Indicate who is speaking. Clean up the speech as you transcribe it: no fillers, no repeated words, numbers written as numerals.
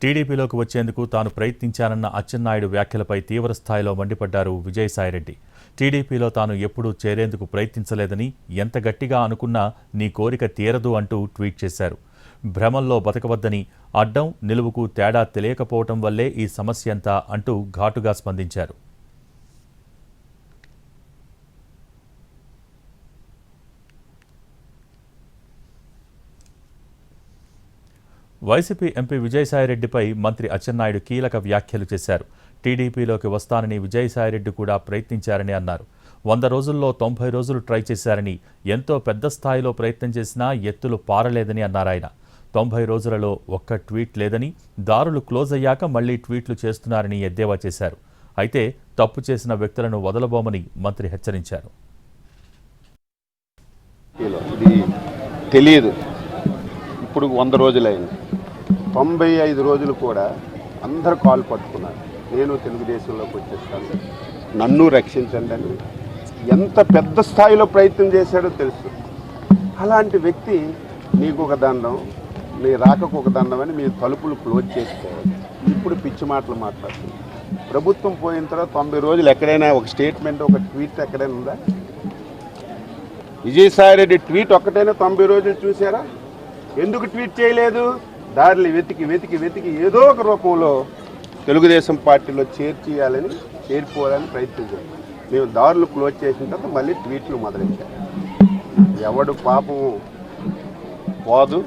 Speaker 1: టీడీపీలోకి వచ్చేందుకు తాను ప్రయత్నించానన్న అచ్చెన్నాయుడు వ్యాఖ్యలపై తీవ్రస్థాయిలో మండిపడ్డారు విజయసాయిరెడ్డి. టీడీపీలో తాను ఎప్పుడూ చేరేందుకు ప్రయత్నించలేదని, ఎంత గట్టిగా అనుకున్నా నీ కోరిక తీరదు అంటూ ట్వీట్ చేశారు. భ్రమంలో బతకవద్దని, అడ్డం నిలువుకు తేడా తెలియకపోవటం వల్లే ఈ సమస్యంతా అంటూ ఘాటుగా స్పందించారు. వైసీపీ ఎంపీ విజయసాయిరెడ్డిపై మంత్రి అచ్చెన్నాయుడు కీలక వ్యాఖ్యలు చేశారు. టీడీపీలోకి వస్తానని విజయసాయిరెడ్డి కూడా ప్రయత్నించారని అన్నారు. 100 రోజుల్లో 90 రోజులు ట్రై చేశారని, ఎంతో పెద్ద స్థాయిలో ప్రయత్నం చేసినా ఎత్తులు పారలేదని అన్నారాయన. 90 రోజులలో ఒక్క ట్వీట్ లేదని, దారులు క్లోజ్ అయ్యాక మళ్లీ ట్వీట్లు చేస్తున్నారని ఎద్దేవా చేశారు. అయితే తప్పు చేసిన వ్యక్తులను వదలబోమని మంత్రి హెచ్చరించారు.
Speaker 2: తెలియదు, ఇప్పుడు 100 రోజులైంది. 95 రోజులు కూడా అందరు కాలు పట్టుకున్నారు. నేను తెలుగుదేశంలోకి వచ్చేస్తాను, నన్ను రక్షించండి అని ఎంత పెద్ద స్థాయిలో ప్రయత్నం చేశాడో తెలుసు. అలాంటి వ్యక్తి నీకు ఒక దండం, నీ రాకకు ఒక దండం అని మీ తలుపులు క్లోజ్ చేస్తే ఇప్పుడు పిచ్చి మాటలు మాట్లాడుతుంది. ప్రభుత్వం పోయిన తర్వాత 90 రోజులు ఎక్కడైనా ఒక స్టేట్మెంట్, ఒక ట్వీట్ ఎక్కడైనా ఉందా? విజయసాయిరెడ్డి ట్వీట్ ఒక్కటైనా 90 రోజులు చూసారా? ఎందుకు ట్వీట్ చేయలేదు? దారిని వెతికి వెతికి వెతికి ఏదో ఒక రూపంలో తెలుగుదేశం పార్టీలో చేరిపోవాలని ప్రయత్నించారు. మేము దారులు క్లోజ్ చేసిన తర్వాత మళ్ళీ ట్వీట్లు మొదలెట్టారు. ఎవడు పాపం పోదు.